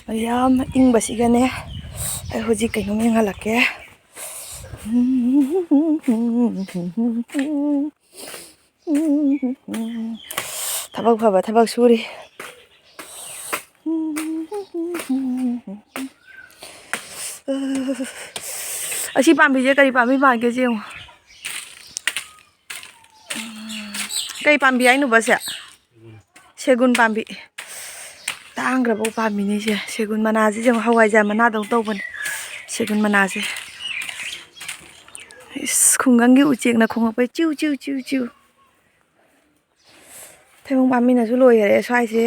ꯌꯥꯝ ꯏꯪꯕꯁꯤꯒꯅꯦ ꯑꯩ ꯍꯧꯖꯤꯛ ꯀꯩꯅꯣꯝ ꯌꯦꯡꯍꯜꯂꯛꯀꯦ ꯊꯕꯛ ꯐꯕ ꯊꯕꯛ ꯁꯨꯔꯤ ꯑꯁꯤ ꯄꯥꯝꯕꯤꯁꯦ ꯀꯔꯤ ꯄꯥꯝꯕꯤ ꯄꯥꯟꯒꯦ ꯌꯦꯡꯉꯣ ꯀꯩ ꯄꯥꯝꯕꯤ ꯍꯥꯏꯅꯣꯕꯁꯦ ꯁꯦꯒꯨꯟ ꯄꯥꯝꯕꯤ ꯇꯥꯡꯈ꯭ꯔꯕ ꯄꯥꯝꯕꯤꯅꯤꯁꯦ ꯁꯦꯒꯨꯟ ꯃꯅꯥꯁꯦ ꯌꯦꯡꯉꯣ ꯍꯋꯥꯏꯖꯥꯔ ꯃꯅꯥꯗꯧ ꯇꯧꯕꯅꯦ ꯁꯦꯒꯨꯟ ꯃꯅꯥꯁꯦ ꯈꯨꯡꯒꯪꯒꯤ ꯎꯆꯦꯛꯅ ꯈꯣꯡꯉꯛꯄꯩ ꯆꯤꯎ ꯆꯤꯎ ꯆꯤꯎ ꯆꯤꯎ ꯊꯩꯕꯣꯡ ꯄꯥꯝꯕꯤꯅꯁꯨ ꯂꯣꯏꯈꯔꯦ ꯁ꯭ꯋꯥꯏꯁꯦ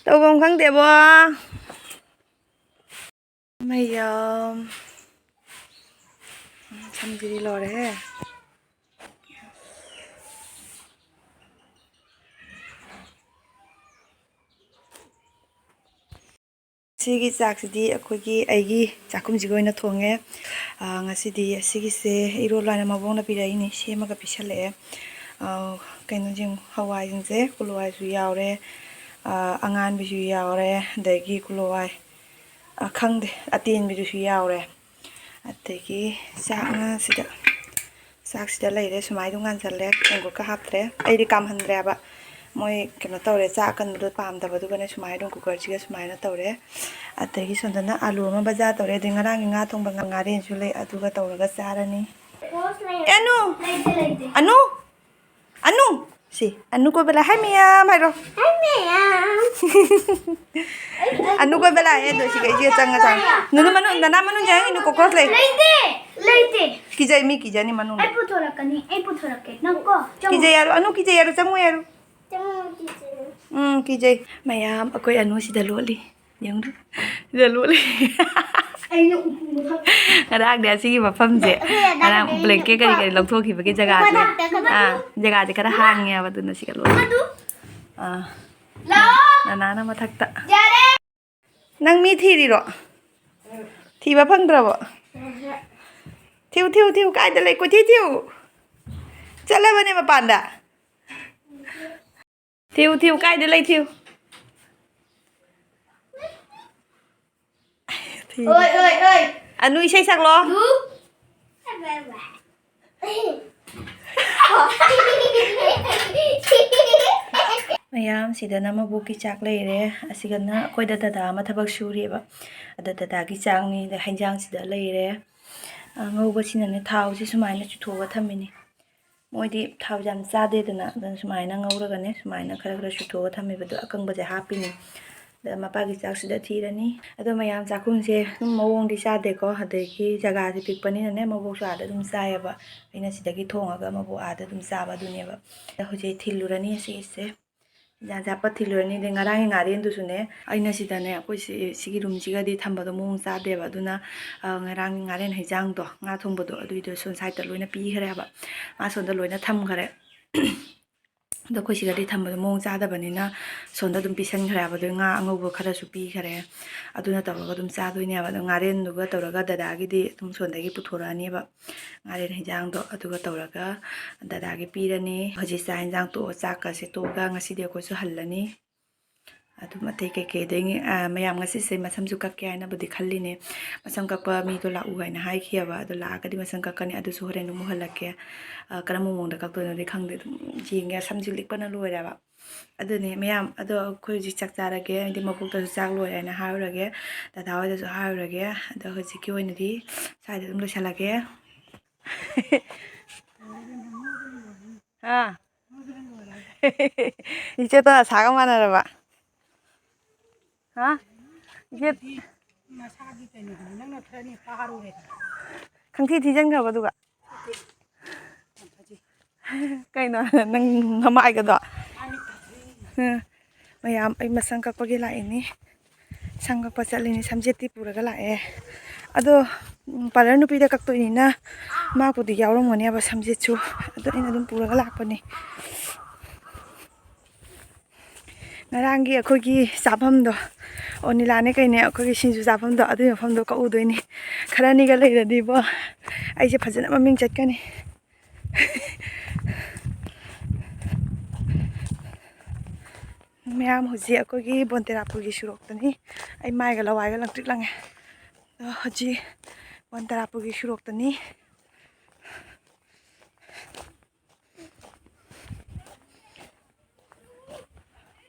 ꯇꯧꯐꯝ ꯈꯪꯗꯦꯕꯣ ꯃꯌꯥꯝ ꯁꯝꯖꯤꯔꯤ ꯂꯣꯏꯔꯦꯍꯦ ꯁꯤꯒꯤ ꯆꯥꯛꯁꯤꯗꯤ ꯑꯩꯒꯤ ꯆꯥꯛꯈꯨꯝꯁꯤꯒ ꯑꯣꯏꯅ ꯊꯣꯡꯉꯦ ꯉꯁꯤꯗꯤ ꯑꯁꯤꯒꯤꯁꯦ ꯏꯔꯣꯜ ꯍꯥꯏꯅ ꯃꯕꯣꯛꯅ ꯄꯤꯔꯛꯏꯅꯤ ꯁꯦꯝꯃꯒ ꯄꯤꯁꯜꯂꯛꯑꯦ ꯀꯩꯅꯣꯁꯤꯡ ꯍꯋꯥꯏꯁꯤꯡꯁꯦ ꯀꯨꯂꯨꯋꯥꯏꯁꯨ ꯌꯥꯎꯔꯦ ꯑꯉꯥꯟꯕꯤꯁꯨ ꯌꯥꯎꯔꯦ ꯑꯗꯒꯤ ꯀꯨꯂꯨꯋꯥꯏ ꯈꯪꯗꯦ ꯑꯇꯦꯟꯕꯤꯗꯨꯁꯨ ꯌꯥꯎꯔꯦ ꯑꯗꯒꯤ ꯆꯥꯛꯁꯤꯗ ꯂꯩꯔꯦ ꯁꯨꯃꯥꯏꯅ ꯉꯥꯟꯁꯜꯂꯦ ꯈꯣꯡꯒꯨꯠꯀ ꯍꯥꯞꯇ꯭ꯔꯦ ꯑꯩꯗꯤ ꯀꯥꯝꯍꯟꯗ꯭ꯔꯦꯕ ꯃꯣꯏ ꯀꯩꯅꯣ ꯇꯧꯔꯦ ꯆꯥꯛ ꯑꯀꯟꯕꯗꯣ ꯄꯥꯝꯗꯕꯗꯨꯒꯅꯦ ꯁꯨꯃꯥꯏꯅ ꯑꯗꯨꯝ ꯀꯨꯀꯔꯁꯤꯒ ꯁꯨꯃꯥꯏꯅ ꯇꯧꯔꯦ ꯑꯗꯒꯤ ꯁꯣꯝꯗꯅ ꯑꯥꯂꯨ ꯑꯃ ꯕꯖꯥꯔ ꯇꯧꯔꯦ ꯑꯗꯩ ꯉꯔꯥꯡꯒꯤ ꯉꯥ ꯊꯣꯡꯕ ꯉꯥꯔꯦꯟꯁꯨ ꯂꯩ ꯑꯗꯨꯒ ꯇꯧꯔꯒ ꯆꯥꯔꯅꯤ ꯑꯅꯨ ꯁꯤ ꯑꯅꯨ ꯀꯣꯏꯕ ꯂꯥꯛꯑꯦ ꯍꯥꯏ ꯃꯌꯥꯝ ꯍꯥꯏꯔꯣ ꯑꯅꯨ ꯀꯣꯏꯕ ꯂꯥꯛꯑꯦ ꯑꯗꯣ ꯁꯤꯒ ꯏꯆꯦ ꯆꯪꯉ ꯅꯨꯅꯨ ꯃꯅꯨꯡ ꯅꯅꯥ ꯃꯅꯨꯡ ꯆꯪꯉꯤꯅꯨ ꯀꯣꯀ꯭ꯔꯣꯁ ꯂꯩ ꯀꯤꯖꯩ ꯃꯤ ꯀꯤꯖꯅꯤ ꯃꯅꯨꯡꯗ ꯑꯩ ꯄꯨꯊꯣꯔꯛꯀꯦ ꯅꯪ ꯀꯣ ꯀꯤꯖꯩ ꯌꯥꯔꯣ ꯑꯅꯨ ꯀꯤꯖꯩ ꯌꯥꯔꯣ ꯆꯪꯉꯨ ꯌꯥꯔꯣ ꯀꯤꯖꯩ ꯃꯌꯥꯝ ꯑꯩꯈꯣꯏ ꯑꯅꯨꯁꯤꯗ ꯂꯣꯠꯂꯤ ꯌꯦꯡꯗꯨ ꯁꯤꯗ ꯂꯣꯠꯂꯤ ꯉꯔꯥꯡꯗꯤ ꯑꯁꯤꯒꯤ ꯃꯐꯝꯁꯦ ꯉꯔꯥꯡ ꯕ꯭ꯂꯦꯡꯀꯦꯠ ꯀꯔꯤ ꯂꯧꯊꯣꯛꯈꯤꯕꯒꯤ ꯖꯒꯥꯁꯦ ꯖꯒꯥꯁꯦ ꯈꯔ ꯍꯥꯡꯉꯦꯕ ꯑꯗꯨꯅ ꯁꯤꯒ ꯂꯣꯠꯂꯤ ꯅꯅꯥꯅ ꯃꯊꯛꯇ ꯅꯪ ꯃꯤ ꯊꯤꯔꯤꯔꯣ ꯊꯤꯕ ꯐꯪꯗ꯭ꯔꯕꯣ ꯊꯤꯌꯨ ꯀꯥꯏꯗ ꯂꯩ ꯀꯣꯏꯊꯤ ꯊꯤꯌꯨ ꯆꯠꯂꯕꯅꯦ ꯃꯄꯥꯟꯗ ꯊꯤꯌꯨ ꯀꯥꯏꯗ ꯂꯩ ꯊꯤꯌꯨ ꯑꯅꯨ ꯏꯁꯩ ꯁꯛꯂꯣ ꯃꯌꯥꯝ ꯁꯤꯗꯅ ꯃꯕꯣꯛꯀꯤ ꯆꯥꯛ ꯂꯩꯔꯦ ꯑꯁꯤꯒꯅ ꯑꯩꯈꯣꯏꯗ ꯗꯗꯥ ꯑꯃ ꯊꯕꯛ ꯁꯨꯔꯤꯑꯕ ꯑꯗ ꯗꯗꯥꯒꯤ ꯆꯥꯛꯅꯤ ꯍꯩꯖꯥꯡꯁꯤꯗ ꯂꯩꯔꯦ ꯉꯧꯕꯁꯤꯅꯅꯦ ꯊꯥꯎꯁꯤ ꯁꯨꯃꯥꯏꯅ ꯆꯨꯊꯣꯛꯑꯒ ꯊꯝꯃꯤꯅꯤ ꯃꯣꯏꯗꯤ ꯊꯥꯎ ꯌꯥꯝ ꯆꯥꯗꯦꯗꯅ ꯑꯗꯨꯅ ꯁꯨꯃꯥꯏꯅ ꯉꯧꯔꯒꯅꯦ ꯁꯨꯃꯥꯏꯅ ꯈꯔ ꯆꯨꯊꯣꯛꯑꯒ ꯊꯝꯃꯤꯕꯗꯣ ꯑꯀꯪꯕꯁꯦ ꯍꯥꯞꯄꯤꯅꯤ ꯑꯗ ꯃꯄꯥꯒꯤ ꯆꯥꯛꯁꯤꯗ ꯊꯤꯔꯅꯤ ꯑꯗꯣ ꯃꯌꯥꯝ ꯆꯥꯛꯈꯨꯝꯁꯦ ꯑꯗꯨꯝ ꯃꯑꯣꯡꯗꯤ ꯆꯥꯗꯦꯀꯣ ꯑꯗꯒꯤ ꯖꯒꯥꯁꯦ ꯄꯤꯛꯄꯅꯤꯅꯅꯦ ꯃꯕꯣꯛꯁꯨ ꯑꯥꯗ ꯑꯗꯨꯝ ꯆꯥꯏꯌꯦꯕ ꯑꯩꯅ ꯁꯤꯗꯒꯤ ꯊꯣꯡꯉꯒ ꯃꯕꯣꯛ ꯑꯥꯗ ꯑꯗꯨꯝ ꯆꯥꯕ ꯑꯗꯨꯅꯦꯕ ꯍꯧꯖꯤꯛ ꯊꯤꯜꯂꯨꯔꯅꯤ ꯑꯁꯤꯒꯤꯁꯦ ꯏꯟꯖꯥꯡ ꯆꯥꯄ ꯊꯤꯜꯂꯨꯔꯅꯤ ꯑꯗꯩ ꯉꯔꯥꯡꯒꯤ ꯉꯥꯔꯦꯟꯗꯨꯁꯨꯅꯦ ꯑꯩꯅ ꯁꯤꯗꯅꯦ ꯑꯩꯈꯣꯏ ꯁꯤꯒꯤ ꯔꯨꯝꯁꯤꯒꯗꯤ ꯊꯝꯕꯗꯣ ꯃꯑꯣꯡ ꯆꯥꯗꯦꯕ ꯑꯗꯨꯅ ꯉꯔꯥꯡꯒꯤ ꯉꯥꯔꯦꯟ ꯍꯩꯖꯥꯡꯗꯣ ꯉꯥ ꯊꯣꯡꯕꯗꯣ ꯑꯗꯨꯏꯗꯣ ꯁꯣꯟ ꯁꯥꯏꯗꯠꯇ ꯂꯣꯏꯅ ꯄꯤꯈ꯭ꯔꯦꯕ ꯃꯥ ꯁꯣꯝꯗ ꯂꯣꯏꯅ ꯊꯝꯈ꯭ꯔꯦ ꯑꯗꯣ ꯑꯩꯈꯣꯏ ꯁꯤꯒꯗꯤ ꯊꯝꯕꯗꯣ ꯃꯑꯣꯡ ꯆꯥꯗꯕꯅꯤꯅ ꯁꯣꯝꯗ ꯑꯗꯨꯝ ꯄꯤꯁꯟꯈ꯭ꯔꯦꯕ ꯑꯗꯣ ꯉꯥ ꯑꯉꯧꯕ ꯈꯔꯁꯨ ꯄꯤꯈ꯭ꯔꯦ ꯑꯗꯨꯅ ꯇꯧꯔꯒ ꯑꯗꯨꯝ ꯆꯥꯗꯣꯏꯅꯦꯕ ꯑꯗꯣ ꯉꯥꯔꯦꯟꯗꯨꯒ ꯇꯧꯔꯒ ꯗꯗꯥꯒꯤꯗꯤ ꯑꯗꯨꯝ ꯁꯣꯝꯗꯒꯤ ꯄꯨꯊꯣꯔꯛꯑꯅꯦꯕ ꯉꯥꯔꯦꯟ ꯍꯩꯖꯥꯡꯗꯣ ꯑꯗꯨꯒ ꯇꯧꯔꯒ ꯗꯗꯥꯒꯤ ꯄꯤꯔꯅꯤ ꯍꯧꯖꯤꯛ ꯆꯥꯛ ꯍꯦꯟꯖꯥꯡ ꯇꯣꯛꯑ ꯆꯥꯛꯀꯁꯦ ꯇꯣꯛꯑꯒ ꯉꯁꯤꯗꯤ ꯑꯩꯈꯣꯏꯁꯨ ꯍꯜꯂꯅꯤ ꯑꯗꯨꯝ ꯑꯇꯩ ꯀꯩꯀꯩꯗꯒꯤ ꯃꯌꯥꯝ ꯉꯁꯤꯁꯦ ꯃꯁꯝꯁꯨ ꯀꯛꯀꯦ ꯍꯥꯏꯅꯕꯨꯗꯤ ꯈꯜꯂꯤꯅꯦ ꯃꯁꯝ ꯀꯛꯄ ꯃꯤꯗꯣ ꯂꯥꯛꯎ ꯍꯥꯏꯅ ꯍꯥꯏꯈꯤꯑꯕ ꯑꯗꯣ ꯂꯥꯛꯑꯒꯗꯤ ꯃꯁꯝ ꯀꯛꯀꯅꯤ ꯑꯗꯨꯁꯨ ꯍꯣꯔꯦꯟ ꯑꯃꯨꯛ ꯍꯜꯂꯛꯀꯦ ꯀꯔꯝꯕ ꯃꯑꯣꯡꯗ ꯀꯛꯇꯣꯏꯅꯣꯗꯤ ꯈꯪꯗꯦ ꯑꯗꯨꯝ ꯌꯦꯡꯒꯦ ꯁꯝꯁꯨ ꯂꯤꯛꯄꯅ ꯂꯣꯏꯔꯦꯕ ꯑꯗꯨꯅꯦ ꯃꯌꯥꯝ ꯑꯗꯣ ꯑꯩꯈꯣꯏ ꯍꯧꯖꯤꯛ ꯆꯥꯛ ꯆꯥꯔꯒꯦ ꯍꯥꯏꯗꯤ ꯃꯕꯣꯛꯇꯁꯨ ꯆꯥꯛ ꯂꯣꯏꯔꯦ ꯍꯥꯏꯅ ꯍꯥꯏꯔꯨꯔꯒꯦ ꯗꯗꯥ ꯍꯣꯏꯗꯁꯨ ꯍꯥꯏꯔꯨꯔꯒꯦ ꯑꯗꯣ ꯍꯧꯖꯤꯛꯀꯤ ꯑꯣꯏꯅꯗꯤ ꯁ꯭ꯋꯥꯏꯗ ꯑꯗꯨꯝ ꯂꯣꯏꯁꯤꯜꯂꯒꯦ ꯏꯆꯦꯇꯣ ꯑꯁꯥꯒ ꯃꯥꯟꯅꯔꯕ ꯏꯆꯦ ꯃꯁꯥꯒꯤ ꯀꯩꯅꯣꯗꯨꯅꯤ ꯅꯪꯅ ꯈꯔꯅꯤ ꯐꯥꯔꯨꯔꯦ ꯈꯪꯊꯤ ꯊꯤꯖꯤꯟꯈ꯭ꯔꯕ ꯑꯗꯨꯒ ꯀꯩꯅꯣ ꯅꯪ ꯅꯃꯥꯏꯒꯗꯣ ꯃꯌꯥꯝ ꯑꯩ ꯃꯁꯝ ꯀꯛꯄꯒꯤ ꯂꯥꯛꯏꯅꯤ ꯁꯝ ꯀꯛꯄ ꯆꯠꯂꯤꯅꯤ ꯁꯝꯖꯦꯠꯇꯤ ꯄꯨꯔꯒ ꯂꯥꯛꯑꯦ ꯑꯗꯣ ꯄꯥꯔꯂꯔ ꯅꯨꯄꯤꯗ ꯀꯛꯇꯣꯏꯅꯤꯅ ꯃꯥꯕꯨꯗꯤ ꯌꯥꯎꯔꯝꯒꯅꯦꯕ ꯁꯝꯖꯦꯠꯁꯨ ꯑꯗꯣ ꯑꯩꯅ ꯑꯗꯨꯝ ꯄꯨꯔꯒ ꯂꯥꯛꯄꯅꯤ ꯉꯔꯥꯡꯒꯤ ꯑꯩꯈꯣꯏꯒꯤ ꯆꯥꯐꯝꯗꯣ ꯑꯣꯅꯤꯂꯥꯅꯦ ꯀꯩꯅꯦ ꯑꯩꯈꯣꯏꯒꯤ ꯁꯤꯡꯖꯨ ꯆꯥꯐꯝꯗꯣ ꯑꯗꯨꯒꯤ ꯃꯐꯝꯗꯣ ꯀꯛꯎꯗꯣꯏꯅꯤ ꯈꯔꯅꯤꯒ ꯂꯩꯔꯗꯤꯕꯣ ꯑꯩꯁꯦ ꯐꯖꯅ ꯃꯃꯤꯡ ꯆꯠꯀꯅꯤ ꯃꯌꯥꯝ ꯍꯧꯖꯤꯛ ꯑꯩꯈꯣꯏꯒꯤ ꯕꯣꯟꯇꯦꯔꯥꯄꯨꯔꯒꯤ ꯁꯣꯔꯣꯛꯇꯅꯤ ꯑꯩ ꯃꯥꯏꯒ ꯂꯋꯥꯏꯒ ꯂꯪꯇ꯭ꯔꯤꯛ ꯂꯪꯉꯦ ꯍꯧꯖꯤꯛ ꯕꯣꯟꯇꯦꯔꯥꯄꯨꯔꯒꯤ ꯁꯣꯔꯣꯛꯇꯅꯤ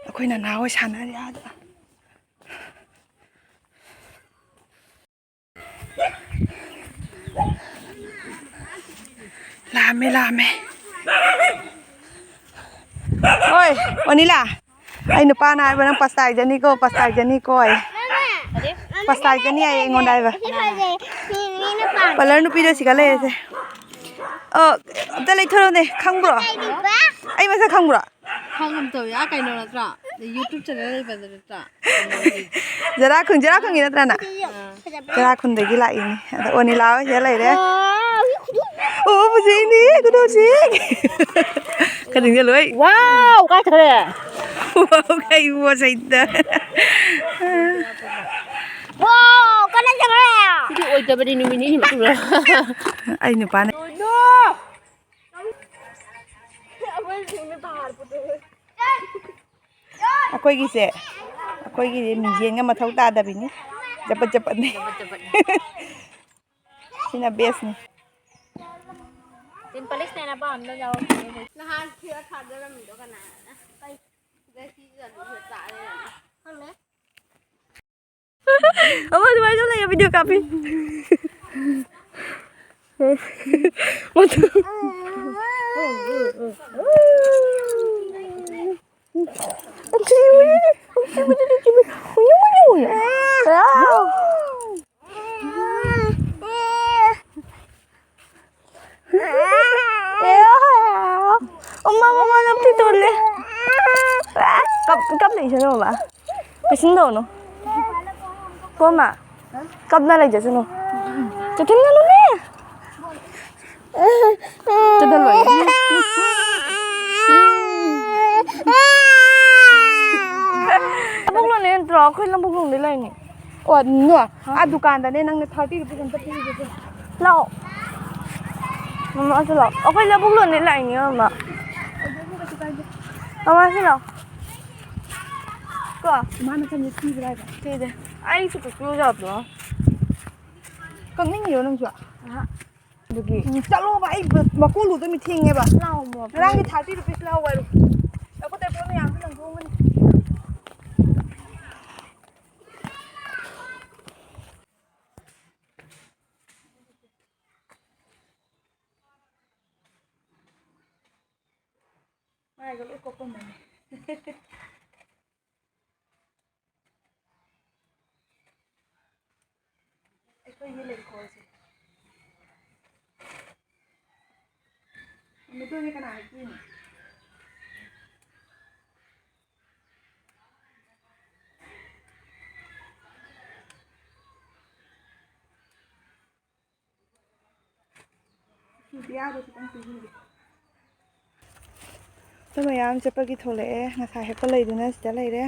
ꯑꯩꯈꯣꯏꯅ ꯅꯍꯥꯟꯋꯥꯏ ꯁꯥꯟꯅꯔꯤ ꯑꯥꯗ ꯂꯥꯛꯑꯝꯃꯦ ꯍꯣꯏ ꯑꯣꯅꯤꯂꯥ ꯑꯩ ꯅꯨꯄꯥꯅ ꯍꯥꯏꯕ ꯅꯪ ꯄꯁꯇꯥꯏꯖꯅꯤꯀꯣ ꯄꯁꯇꯥꯏꯖꯅꯤ ꯑꯩ ꯑꯩꯉꯣꯟꯗ ꯍꯥꯏꯕ ꯄꯥꯔꯂꯔ ꯅꯨꯄꯤꯗꯣ ꯁꯤꯒ ꯂꯩꯔꯁꯦ ꯑꯝꯇ ꯂꯩꯊꯣꯔꯛꯎꯅꯦ ꯈꯪꯕ꯭ꯔꯣ ꯑꯩ ꯃꯁꯛ ꯈꯪꯕ꯭ꯔꯣ ꯈꯪꯒꯨꯝ ꯇꯧꯋꯤ ꯀꯩꯅꯣ ꯅꯠꯇ꯭ꯔꯥ ꯌꯨꯇ꯭ꯌꯨꯕ ꯆꯦꯅꯦꯜ ꯂꯩꯕꯗ ꯅꯠꯇ꯭ꯔꯥ ꯖꯔꯥꯈꯨꯟꯒꯤ ꯅꯠꯇ꯭ꯔꯅ ꯖꯔꯥꯈꯨꯟꯗꯒꯤ ꯂꯥꯛꯏꯅꯤ ꯑꯗ ꯑꯣꯅꯤꯂꯥ ꯍꯣꯏ ꯁꯤꯗ ꯂꯩꯔꯦ ꯑꯣ ꯐꯖꯩꯅꯦ ꯀꯩꯅꯣꯁꯤ ꯀꯔꯤꯡꯒ ꯂꯣꯏ ꯋꯥꯎ ꯀꯥꯏꯈ꯭ꯔꯦ ꯋꯥꯎ ꯀꯩ ꯄꯣꯠꯆꯩꯗ ꯋꯥꯎ ꯀꯅꯥ ꯆꯪꯈ꯭ꯔꯦ ꯁꯤꯗꯤ ꯑꯣꯏꯗꯕꯅꯤ ꯅꯨꯃꯤꯠ ꯅꯤꯅꯤ ꯃꯇꯨꯡꯗ ꯑꯩ ꯅꯨꯄꯥꯅ ꯑꯩꯈꯣꯏꯒꯤꯗꯤ ꯃꯤꯡꯖꯦꯟꯒ ꯃꯊꯧ ꯇꯥꯗꯕꯤꯅꯤ ꯆꯄꯠꯅꯤ ꯁꯤꯅ ꯕꯦꯁꯅꯤ ꯄꯂꯤꯁꯅ ꯄꯥꯝꯗ ꯌꯥꯎ ꯅꯍꯥꯟ ꯁꯤꯗ ꯊꯥꯗꯔꯝꯃꯤꯗꯣ ꯀꯅꯥꯅ ꯑꯗꯨꯃꯥꯏꯅ ꯂꯩꯌꯦ ꯚꯤꯗꯤꯑꯣ ꯀꯥꯞꯄꯤ 엄마 피 돌래 깜짝이야 엄마 신나오노 꼬마 깜나라 이제 주노 저 템나노네 저달로 ꯕꯨꯛꯂꯣꯅꯦ ꯅꯠꯇ꯭ꯔꯣ ꯑꯩꯈꯣꯏ ꯂꯝꯕꯨꯛꯂꯣꯡꯗꯩ ꯂꯩꯅꯤ ꯑꯣ ꯅꯣ ꯑꯥ ꯗꯨꯀꯥꯟꯗꯅꯦ ꯅꯪꯅ 30 ꯔꯨꯄꯤꯁ ꯑꯝꯇ ꯄꯤꯒꯦ ꯂꯥꯛꯑꯣ ꯃꯃꯥꯁꯨ ꯂꯥꯛꯑꯣ ꯑꯩꯈꯣꯏ ꯂꯝꯕꯨꯛꯂꯣꯡꯗꯩ ꯂꯥꯛꯏꯅꯤ ꯃꯃꯥ ꯃꯃꯥꯁꯨ ꯂꯥꯛꯑꯣ ꯀꯣ ꯃꯥꯅ ꯀꯩꯅꯣ ꯊꯤꯕ꯭ꯔꯥ ꯍꯥꯏꯕ ꯊꯤꯗꯦ ꯑꯩꯁꯨ ꯀꯛꯄꯤꯌꯨ ꯌꯥꯗ꯭ꯔꯣ ꯀꯛꯅꯤꯡꯉꯤꯔꯣ ꯅꯪꯁꯨ ꯑꯗꯨꯒꯤ ꯆꯠꯂꯣꯕ ꯑꯩ ꯃꯀꯣꯜꯂꯨꯗ ꯃꯤ ꯊꯦꯡꯉꯦꯕ ꯉꯔꯥꯡꯒꯤ 30 ꯔꯨꯄꯤꯁ ꯂꯥꯎ ꯋꯥꯏꯔꯨ ꯑꯩꯈꯣꯏ ꯄꯣꯠ ꯃꯌꯥꯝꯁꯨ ꯂꯪꯊꯣꯛꯑꯝꯒꯅꯤ ꯃꯥꯏꯒ ꯂꯣꯏ ꯀꯣꯛꯄꯝꯕꯅꯤ ꯑꯩꯈꯣꯏꯒꯤ ꯂꯩꯀꯣꯜꯁꯦ ꯅꯨꯃꯤꯠꯇꯨꯗꯤ ꯀꯅꯥ ꯍꯥꯏꯀꯤꯅꯤ ꯁꯨꯝ ꯃꯌꯥꯝ ꯆꯠꯄꯒꯤ ꯊꯣꯛꯂꯛꯑꯦ ꯉꯁꯥꯏ ꯍꯦꯛꯄ ꯂꯩꯗꯨꯅ ꯁꯤꯗ ꯂꯩꯔꯦ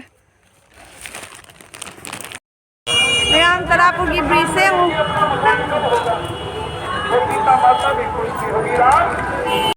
ꯃꯌꯥꯝ ꯇꯔꯥꯄꯨꯔꯒꯤ ꯕ꯭ꯔꯤꯖꯁꯦ ꯑꯃꯨꯛ